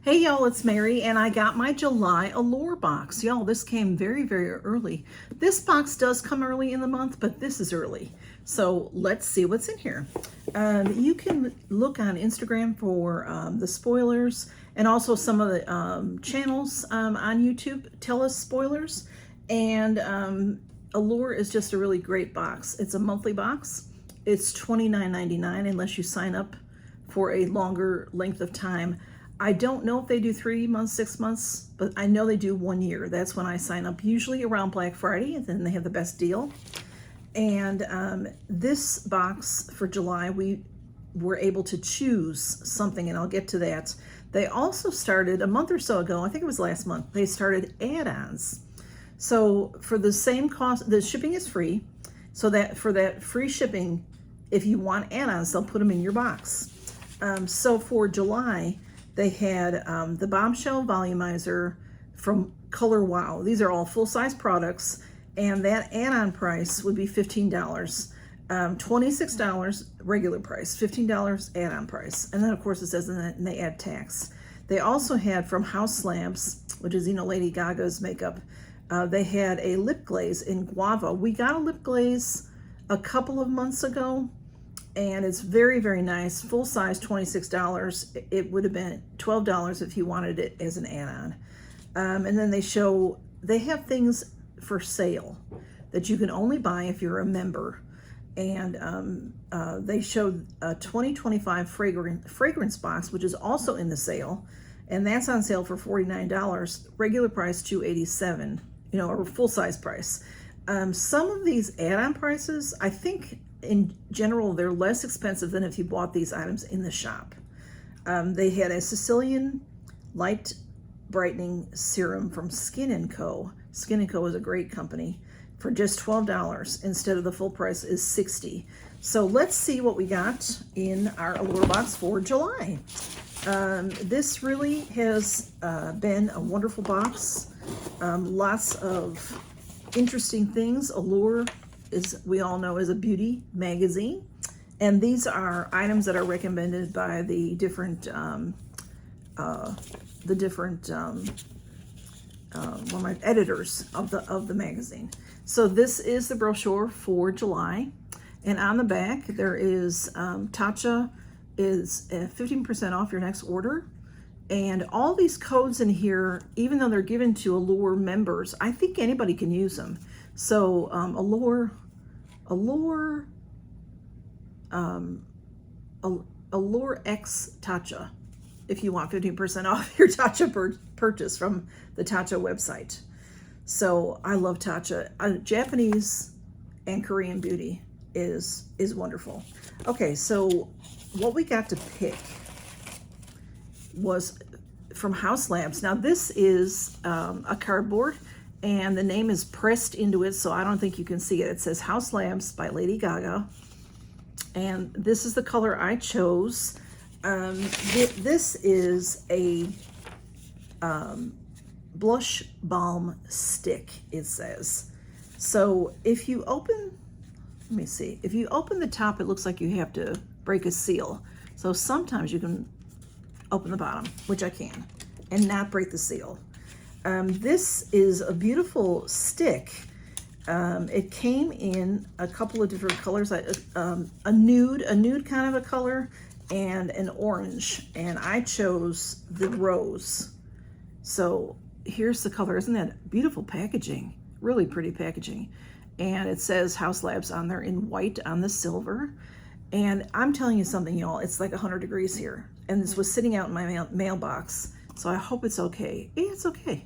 Hey y'all, it's Mary and I got my July Allure box. Y'all, this came very, very early. This box does come early in the month, but this is early. So let's see what's in here. You can look on Instagram for the spoilers, and also some of the channels on YouTube tell us spoilers. And Allure is just a really great box. It's a monthly box. It's $29.99 unless you sign up for a longer length of time. I don't know if they do 3 months, 6 months, but I know they do 1 year. That's when I sign up, usually around Black Friday, and then they have the best deal. And this box for July, we were able to choose something, and I'll get to that. They also started a month or so ago, I think it was last month, they started add-ons. So for the same cost, the shipping is free. So that for that free shipping, if you want add-ons, they'll put them in your box. So for July, they had the Bombshell Volumizer from Color Wow. These are all full-size products, and that add-on price would be $15. $26 regular price, $15 add-on price. And then, of course, it says and they add tax. They also had from House Labs, which is, Lady Gaga's makeup, they had a lip glaze in Guava. We got a lip glaze a couple of months ago, and it's very, very nice. Full size, $26. It would have been $12 if you wanted it as an add-on. And then they have things for sale that you can only buy if you're a member. And they showed a 2025 fragrance box, which is also in the sale. And that's on sale for $49. Regular price, $287, or full size price. Some of these add-on prices, I think, in general, they're less expensive than if you bought these items in the shop. They had a Sicilian Light Brightening Serum from Skin & Co. Skin & Co. is a great company for just $12 instead of the full price is $60. So let's see what we got in our Allure box for July. This really has been a wonderful box. Lots of interesting things. Allure, we all know, is a beauty magazine, and these are items that are recommended by the different editors of the magazine. So this is the brochure for July, and on the back there is Tatcha is 15% off your next order, and all these codes in here, even though they're given to Allure members, I think anybody can use them. So Allure X Tatcha, if you want 15% off your Tatcha purchase from the Tatcha website. So I love Tatcha. Japanese and Korean beauty is wonderful. Okay, so what we got to pick was from House Labs. Now this is a cardboard, and the name is pressed into it, so I don't think you can see it. It says House Labs by Lady Gaga, and this is the color I chose. This is a blush balm stick, it says. So if you open, let me see, if you open the top, it looks like you have to break a seal. So sometimes you can open the bottom, which I can, and not break the seal. This is a beautiful stick. It came in a couple of different colors, a nude kind of a color, and an orange, and I chose the rose. So here's the color. Isn't that beautiful packaging? Really pretty packaging. And it says House Labs on there in white on the silver. And I'm telling you something, y'all, it's like 100 degrees here, and this was sitting out in my mailbox, so I hope it's okay. It's okay.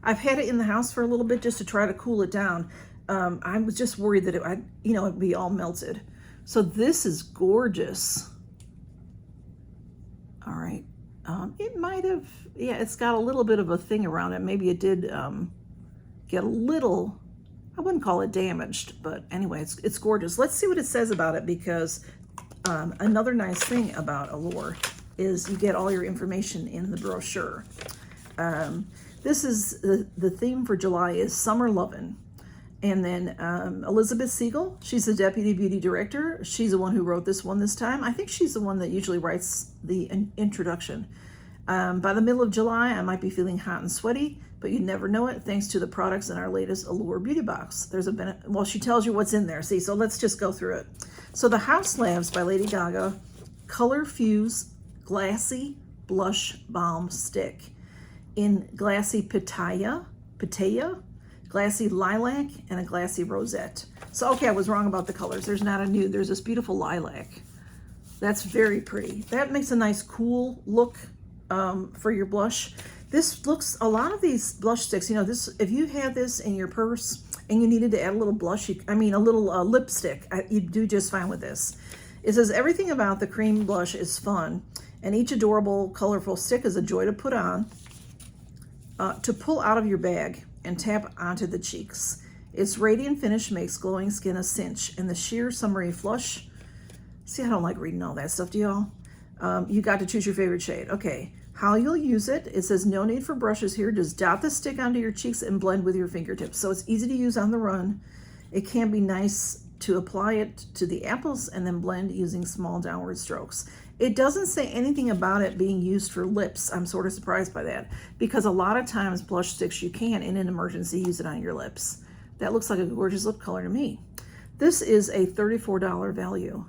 I've had it in the house for a little bit just to try to cool it down. I was just worried that it'd be all melted. So this is gorgeous. All right. It might have, it's got a little bit of a thing around it. Maybe it did get a little, I wouldn't call it damaged, but anyway, it's gorgeous. Let's see what it says about it, because another nice thing about Allure is you get all your information in the brochure. This is the theme for July is Summer Lovin'. And then Elizabeth Siegel, she's the Deputy Beauty Director. She's the one who wrote this one this time. I think she's the one that usually writes the introduction. By the middle of July, I might be feeling hot and sweaty, but you never know it thanks to the products in our latest Allure beauty box. There's a well, she tells you what's in there. See, so let's just go through it. So the House Labs by Lady Gaga Color Fuse Glassy Blush Balm Stick in Glassy Pitaya, Glassy Lilac, and a Glassy Rosette. So, okay, I was wrong about the colors. There's not a nude. There's this beautiful lilac. That's very pretty. That makes a nice cool look for your blush. This looks, a lot of these blush sticks, you know, this, if you had this in your purse and you needed to add a little blush, a little lipstick, you'd do just fine with this. It says, everything about the cream blush is fun, and each adorable, colorful stick is a joy to put on, to pull out of your bag and tap onto the cheeks. Its radiant finish makes glowing skin a cinch, and the sheer summery flush. See, I don't like reading all that stuff, do y'all? You got to choose your favorite shade. Okay, how you'll use it. It says no need for brushes here. Just dot the stick onto your cheeks and blend with your fingertips. So it's easy to use on the run. It can be nice to apply it to the apples and then blend using small downward strokes. It doesn't say anything about it being used for lips. I'm sort of surprised by that, because a lot of times blush sticks, you can, in an emergency, use it on your lips. That looks like a gorgeous lip color to me. This is a $34 value.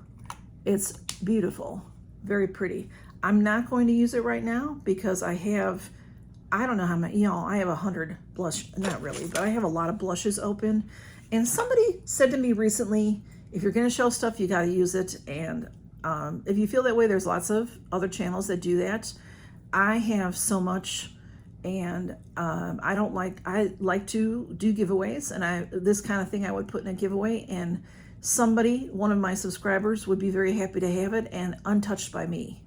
It's beautiful, very pretty. I'm not going to use it right now because I don't know how many, you know, I have 100 blush, not really, but I have a lot of blushes open. And somebody said to me recently, if you're going to show stuff, you got to use it. And if you feel that way, there's lots of other channels that do that. I have so much, and I like to do giveaways, and this kind of thing I would put in a giveaway, and somebody, one of my subscribers, would be very happy to have it, and untouched by me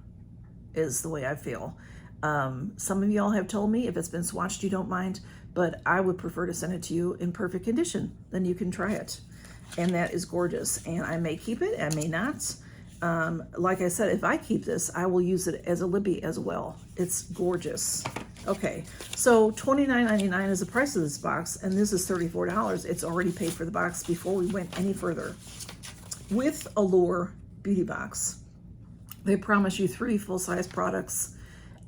is the way I feel. Some of y'all have told me if it's been swatched, you don't mind, but I would prefer to send it to you in perfect condition. Then you can try it. And that is gorgeous. And I may keep it, I may not. Like I said, if I keep this, I will use it as a lippy as well. It's gorgeous. Okay, so $29.99 is the price of this box, and this is $34. It's already paid for the box before we went any further. With Allure Beauty Box, they promise you 3 full-size products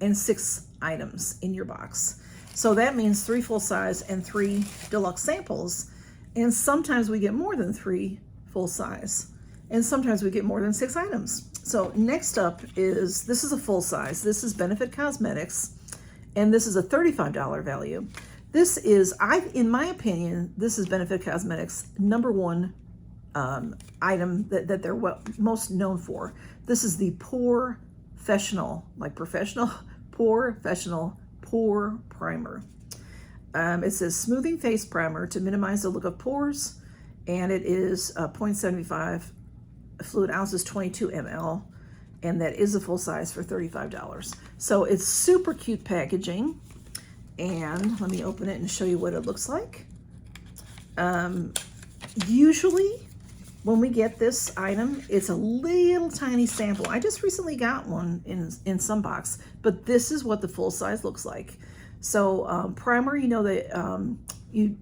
and 6 items in your box. So that means 3 full-size and 3 deluxe samples, and sometimes we get more than 3 full-size, and sometimes we get more than 6 items. So next up is, this is a full-size. This is Benefit Cosmetics, and this is a $35 value. This is, in my opinion, this is Benefit Cosmetics' #1 item that they're most known for. This is the Professional, like professional, Professional Pore Primer. It says smoothing face primer to minimize the look of pores, and it is 0.75 fluid ounces, 22 ml, and that is a full size for $35. So it's super cute packaging, and let me open it and show you what it looks like. Usually when we get this item, it's a little tiny sample. I just recently got one in some box, but this is what the full size looks like. So primer, you know that you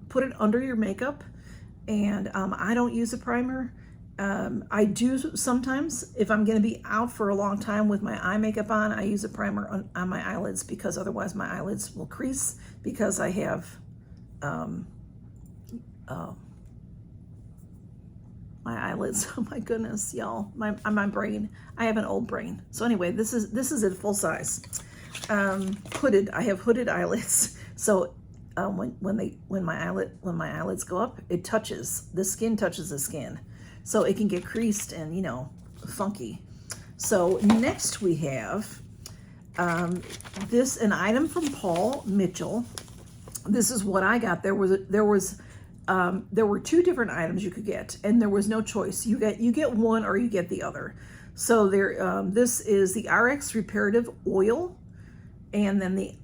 put it under your makeup, and I don't use a primer. I do sometimes, if I'm gonna be out for a long time with my eye makeup on, I use a primer on my eyelids, because otherwise my eyelids will crease, because I have my eyelids, oh my goodness, y'all, my brain, I have an old brain. So anyway, this is a full size. Hooded, I have hooded eyelids. So when my eyelids go up, the skin touches the skin. So it can get creased and, you know, funky. So next we have an item from Paul Mitchell. This is what I got. There were 2 different items you could get, and there was no choice. You get one or you get the other. So there, this is the RX Reparative Oil, and then the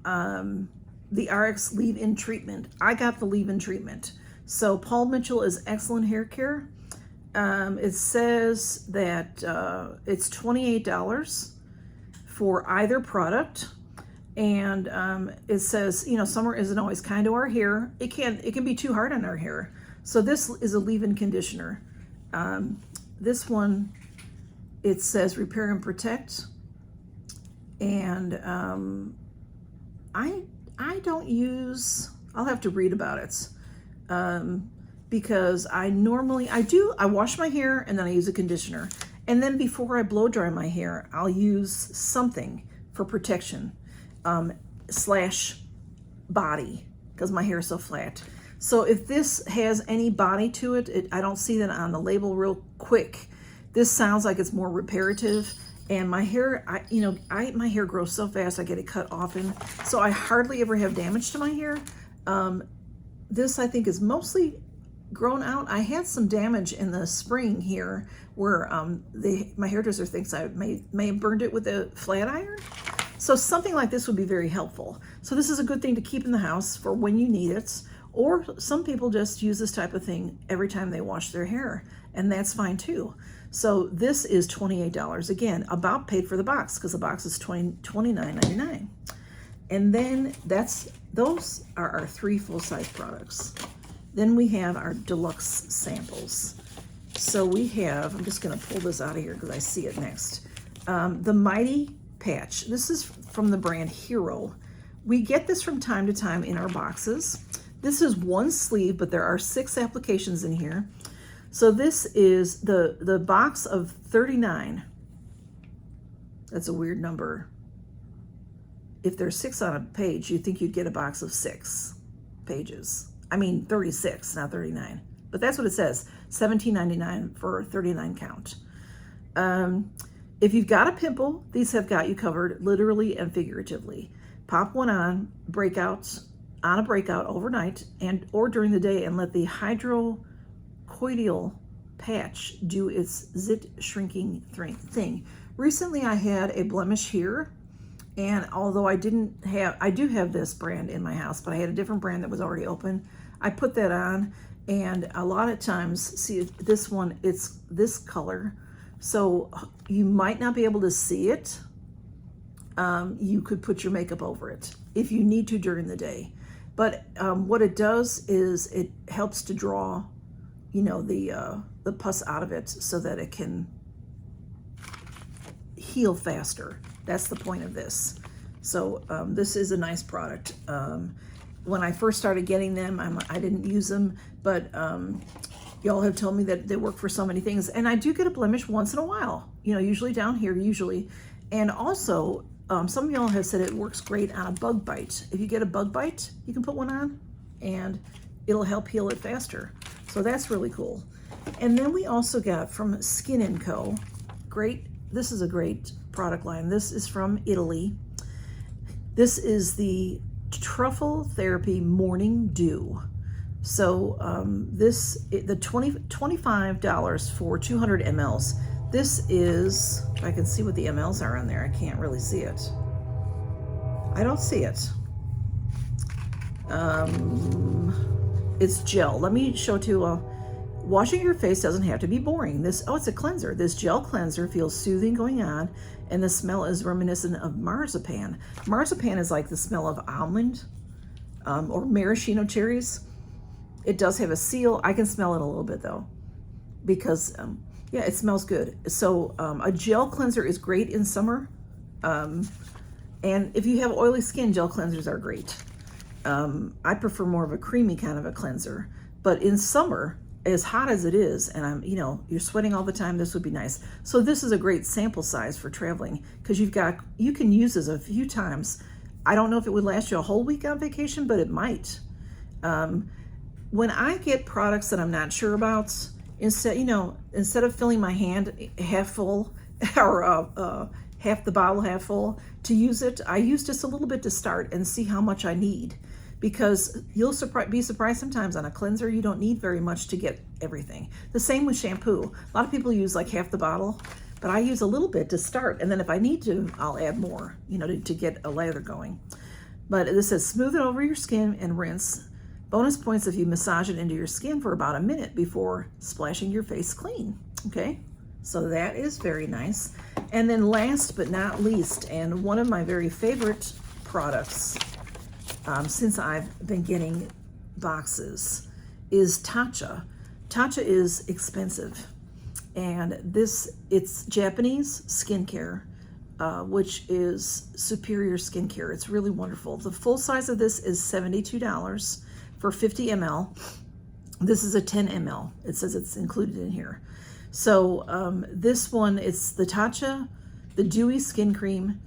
RX Leave-In Treatment. I got the Leave-In Treatment. So Paul Mitchell is excellent hair care. It says that it's $28 for either product. And it says, you know, summer isn't always kind to our hair. It can be too hard on our hair. So this is a leave-in conditioner. This one, it says repair and protect. And I don't use, I'll have to read about it, because I wash my hair and then I use a conditioner. And then before I blow dry my hair, I'll use something for protection, slash body, because my hair is so flat. So if this has any body to it, I don't see that on the label real quick. This sounds like it's more reparative. And my hair, my hair grows so fast, I get it cut often. So I hardly ever have damage to my hair. This, I think, is mostly grown out. I had some damage in the spring here where my hairdresser thinks I may have burned it with a flat iron. So something like this would be very helpful. So this is a good thing to keep in the house for when you need it. Or some people just use this type of thing every time they wash their hair, and that's fine too. So this is $28. Again, about paid for the box, because the box is $29.99. And then those are our 3 full-size products. Then we have our deluxe samples. So we have, I'm just gonna pull this out of here because I see it next. The Mighty Patch. This is from the brand Hero. We get this from time to time in our boxes. This is 1 sleeve, but there are 6 applications in here. So this is the box of 39. That's a weird number. If there's 6 on a page, you'd think you'd get a box of 6 pages. I mean 36, not 39. But that's what it says, $17.99 for 39 count. If you've got a pimple, these have got you covered literally and figuratively. Pop one on a breakout overnight or during the day, and let the hydrocoidal patch do its zit shrinking thing. Recently I had a blemish here, and although I do have this brand in my house, but I had a different brand that was already open. I put that on, and a lot of times, see this one, it's this color, so you might not be able to see it. You could put your makeup over it if you need to during the day. But what it does is it helps to draw, the pus out of it so that it can heal faster. That's the point of this. So this is a nice product. When I first started getting them, I didn't use them, but y'all have told me that they work for so many things. And I do get a blemish once in a while, usually down here, And also, some of y'all have said it works great on a bug bite. If you get a bug bite, you can put one on and it'll help heal it faster. So that's really cool. And then we also got from Skin & Co. This is a great product line. This is from Italy. This is the Truffle Therapy Morning Dew. So the $25 for 200 mLs. This is, if I can see what the mLs are on there, I can't really see it. I don't see it. It's gel. Let me show it to you. Washing your face doesn't have to be boring. It's a cleanser. This gel cleanser feels soothing going on, and the smell is reminiscent of marzipan. Marzipan is like the smell of almond or maraschino cherries. It does have a seal. I can smell it a little bit though, because yeah, it smells good. So a gel cleanser is great in summer. And if you have oily skin, gel cleansers are great. I prefer more of a creamy kind of a cleanser. But in summer, as hot as it is, and you're sweating all the time, this would be nice. So this is a great sample size for traveling, because you can use this a few times. I don't know if it would last you a whole week on vacation, but it might. When I get products that I'm not sure about, instead of filling my hand half full or half the bottle half full to use it, I use just a little bit to start and see how much I need. Because you'll be surprised sometimes on a cleanser, you don't need very much to get everything. The same with shampoo. A lot of people use like half the bottle, but I use a little bit to start. And then if I need to, I'll add more, to get a lather going. But this says smooth it over your skin and rinse. Bonus points if you massage it into your skin for about a minute before splashing your face clean. Okay, so that is very nice. And then last but not least, and one of my very favorite products since I've been getting boxes, is Tatcha. Tatcha is expensive, and it's Japanese skincare, which is superior skincare. It's really wonderful. The full size of this is $72 for 50 ml. This is a 10 ml. It says it's included in here. So this one, it's the Tatcha, the Dewy Skin Cream.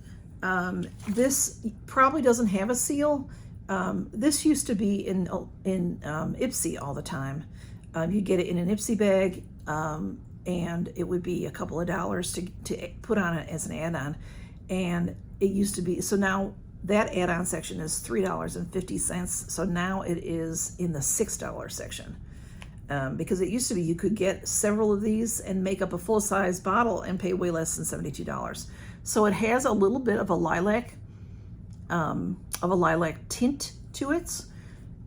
This probably doesn't have a seal. This used to be in Ipsy all the time. You get it in an Ipsy bag, and it would be a couple of dollars to put on it as an add-on. And it used to be, so now that add-on section is $3.50. So now it is in the $6 section. Because it used to be you could get several of these and make up a full-size bottle and pay way less than $72. So it has a little bit of a lilac tint to it,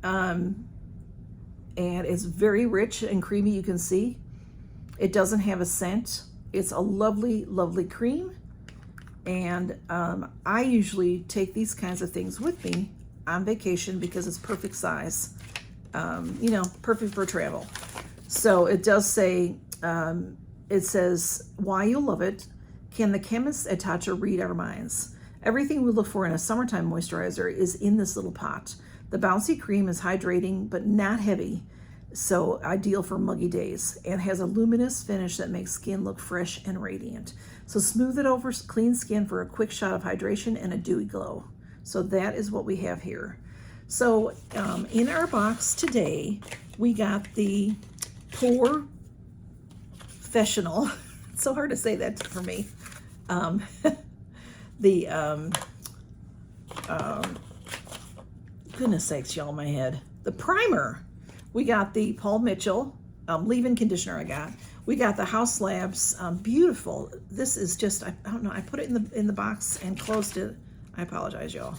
and it's very rich and creamy. You can see it doesn't have a scent. It's a lovely, lovely cream, and I usually take these kinds of things with me on vacation because it's perfect size. You know, perfect for travel. So it does say, it says, why you love it. Can the chemists at Tatcha read our minds? Everything we look for in a summertime moisturizer is in this little pot. The bouncy cream is hydrating, but not heavy. So ideal for muggy days, and has a luminous finish that makes skin look fresh and radiant. So smooth it over clean skin for a quick shot of hydration and a dewy glow. So that is what we have here. So in our box today, we got the Vour Professional. It's so hard to say that for me. Goodness sakes, y'all, my head. The primer. We got the Paul Mitchell leave-in conditioner I got. We got the House Labs beautiful. This is just, I don't know, I put it in the box and closed it. I apologize, y'all.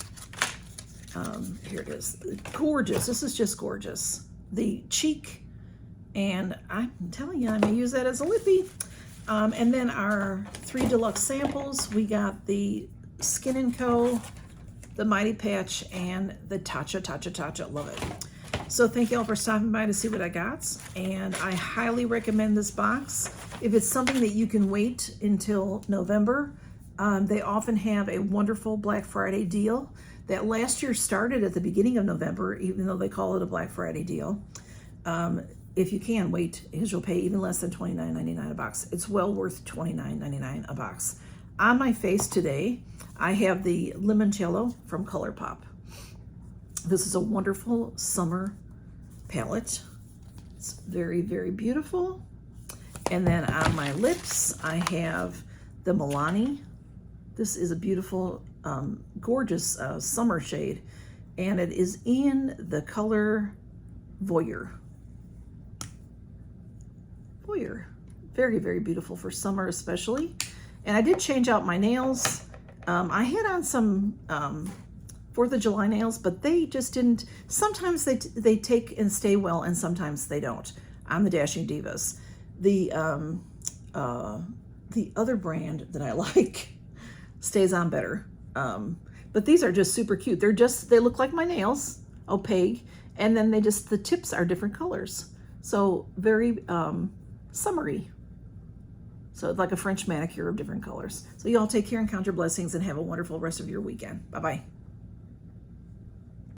Here it is. Gorgeous. This is just gorgeous. The cheek, and I'm telling you, I may use that as a lippy. And then our 3 deluxe samples. We got the Skin & Co., the Mighty Patch, and the Tatcha. Love it. So thank you all for stopping by to see what I got. And I highly recommend this box. If it's something that you can wait until November, they often have a wonderful Black Friday deal. That last year started at the beginning of November, even though they call it a Black Friday deal. If you can wait, because you'll pay even less than $29.99 a box. It's well worth $29.99 a box. On my face today, I have the Limoncello from ColourPop. This is a wonderful summer palette. It's very, very beautiful. And then on my lips, I have the Milani. This is a beautiful, gorgeous summer shade, and it is in the color Vour. Very, very beautiful for summer especially. And I did change out my nails. I had on some 4th of July nails, but they just didn't. Sometimes they take and stay well, and sometimes they don't. On the Dashing Divas. The other brand that I like stays on better. But these are just super cute. They look like my nails, opaque, and then the tips are different colors. So very summery. So it's like a French manicure of different colors. So y'all take care and count your blessings and have a wonderful rest of your weekend. Bye-bye.